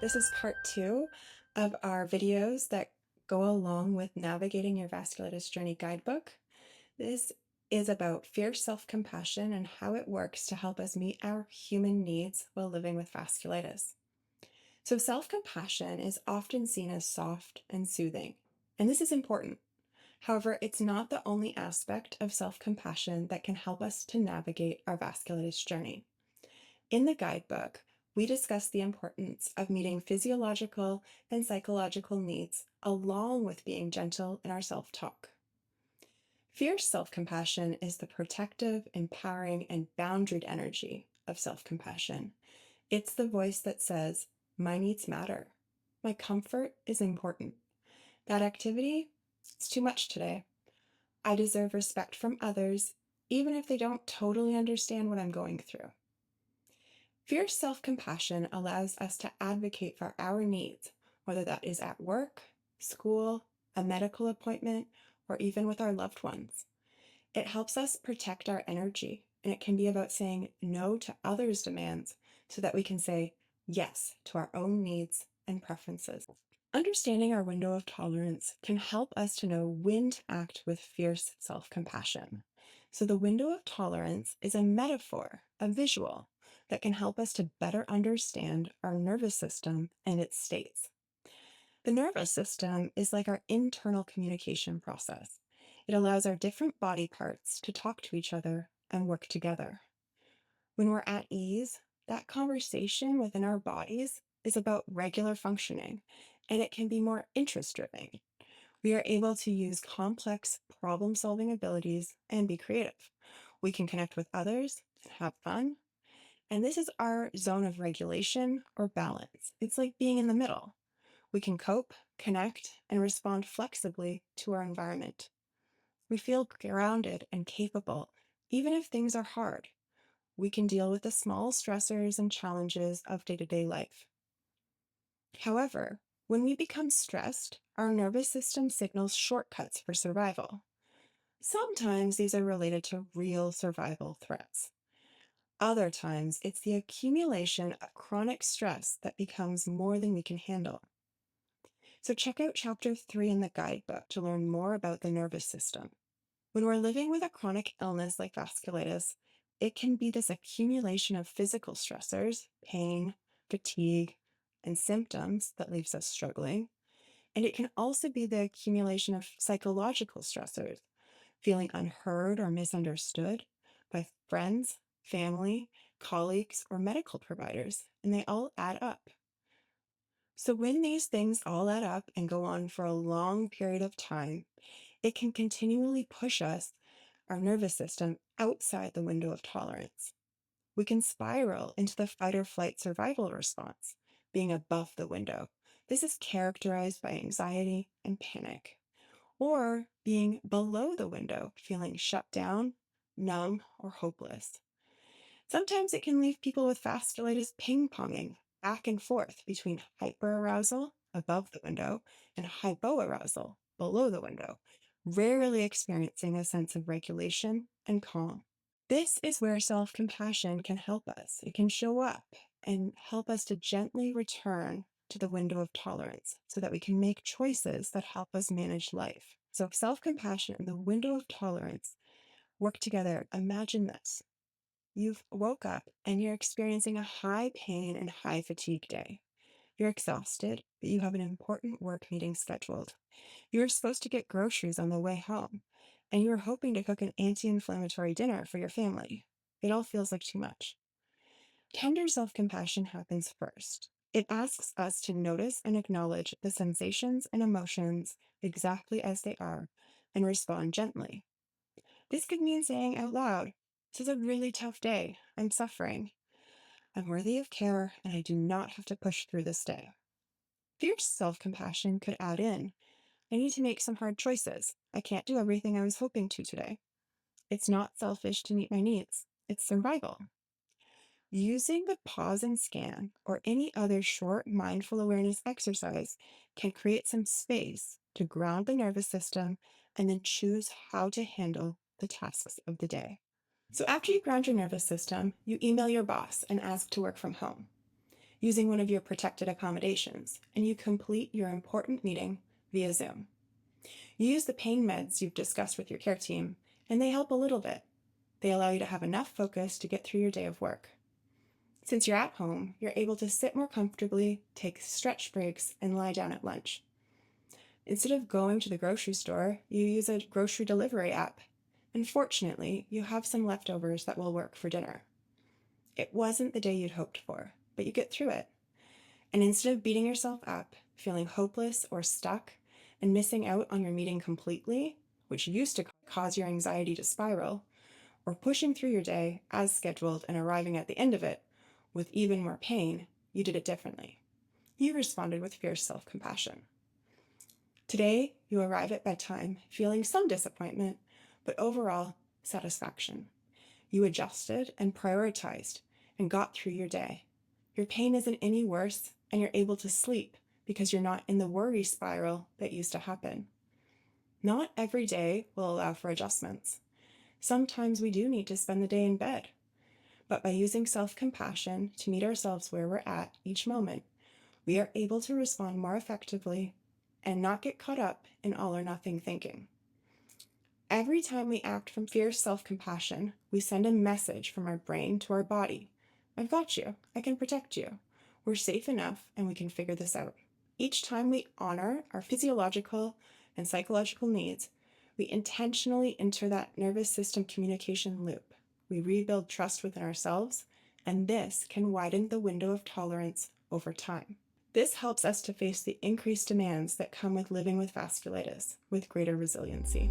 This is part 2 of our videos that go along with Navigating Your Vasculitis Journey guidebook. This is about fierce self-compassion and how it works to help us meet our human needs while living with vasculitis. So self-compassion is often seen as soft and soothing, and this is important. However, it's not the only aspect of self-compassion that can help us to navigate our vasculitis journey. In the guidebook, we discuss the importance of meeting physiological and psychological needs along with being gentle in our self-talk. Fierce self-compassion is the protective, empowering, and boundaried energy of self-compassion. It's the voice that says, "My needs matter. My comfort is important. That activity is too much today. I deserve respect from others, even if they don't totally understand what I'm going through." Fierce self-compassion allows us to advocate for our needs, whether that is at work, school, a medical appointment, or even with our loved ones. It helps us protect our energy, and it can be about saying no to others' demands so that we can say yes to our own needs and preferences. Understanding our window of tolerance can help us to know when to act with fierce self-compassion. So the window of tolerance is a metaphor, a visual, that can help us to better understand our nervous system and its states. The nervous system is like our internal communication process. It allows our different body parts to talk to each other and work together. When we're at ease, that conversation within our bodies is about regular functioning, and it can be more interest-driven. We are able to use complex problem-solving abilities and be creative. We can connect with others and have fun. And this is our zone of regulation or balance. It's like being in the middle. We can cope, connect, and respond flexibly to our environment. We feel grounded and capable, even if things are hard. We can deal with the small stressors and challenges of day-to-day life. However, when we become stressed, our nervous system signals shortcuts for survival. Sometimes these are related to real survival threats. Other times, it's the accumulation of chronic stress that becomes more than we can handle. So check out chapter 3 in the guidebook to learn more about the nervous system. When we're living with a chronic illness like vasculitis, it can be this accumulation of physical stressors, pain, fatigue, and symptoms that leaves us struggling. And it can also be the accumulation of psychological stressors, feeling unheard or misunderstood by friends, family, colleagues, or medical providers, and they all add up. So when these things all add up and go on for a long period of time, it can continually push us, our nervous system, outside the window of tolerance. We can spiral into the fight or flight survival response, being above the window. This is characterized by anxiety and panic. Or being below the window, feeling shut down, numb, or hopeless. Sometimes it can leave people with vasculitis ping-ponging back and forth between hyperarousal above the window and hypoarousal below the window, rarely experiencing a sense of regulation and calm. This is where self-compassion can help us. It can show up and help us to gently return to the window of tolerance so that we can make choices that help us manage life. So self-compassion and the window of tolerance work together. Imagine this. You've woke up and you're experiencing a high pain and high fatigue day. You're exhausted, but you have an important work meeting scheduled. You're supposed to get groceries on the way home, and you're hoping to cook an anti-inflammatory dinner for your family. It all feels like too much. Tender self-compassion happens first. It asks us to notice and acknowledge the sensations and emotions exactly as they are and respond gently. This could mean saying out loud, "This is a really tough day. I'm suffering. I'm worthy of care, and I do not have to push through this day." Fierce self-compassion could add in, "I need to make some hard choices. I can't do everything I was hoping to today. It's not selfish to meet my needs. It's survival." Using the pause and scan or any other short mindful awareness exercise can create some space to ground the nervous system and then choose how to handle the tasks of the day. So after you ground your nervous system, you email your boss and ask to work from home. using one of your protected accommodations, and you complete your important meeting via Zoom. You use the pain meds you've discussed with your care team, and they help a little bit. They allow you to have enough focus to get through your day of work. Since you're at home, you're able to sit more comfortably, take stretch breaks, and lie down at lunch. Instead of going to the grocery store, you use a grocery delivery app. And fortunately, you have some leftovers that will work for dinner. It wasn't the day you'd hoped for, but you get through it. And instead of beating yourself up, feeling hopeless or stuck, and missing out on your meeting completely, which used to cause your anxiety to spiral, or pushing through your day as scheduled and arriving at the end of it with even more pain, you did it differently. You responded with fierce self-compassion. Today, you arrive at bedtime feeling some disappointment, but overall satisfaction. You adjusted and prioritized and got through your day. Your pain isn't any worse, and you're able to sleep because you're not in the worry spiral that used to happen. Not every day will allow for adjustments. Sometimes we do need to spend the day in bed. But by using self-compassion to meet ourselves where we're at each moment, we are able to respond more effectively and not get caught up in all or nothing thinking. Every time we act from fierce self-compassion, we send a message from our brain to our body. I've got you. I can protect you. We're safe enough and we can figure this out. Each time we honor our physiological and psychological needs, we intentionally enter that nervous system communication loop. We rebuild trust within ourselves, and this can widen the window of tolerance over time. This helps us to face the increased demands that come with living with vasculitis with greater resiliency.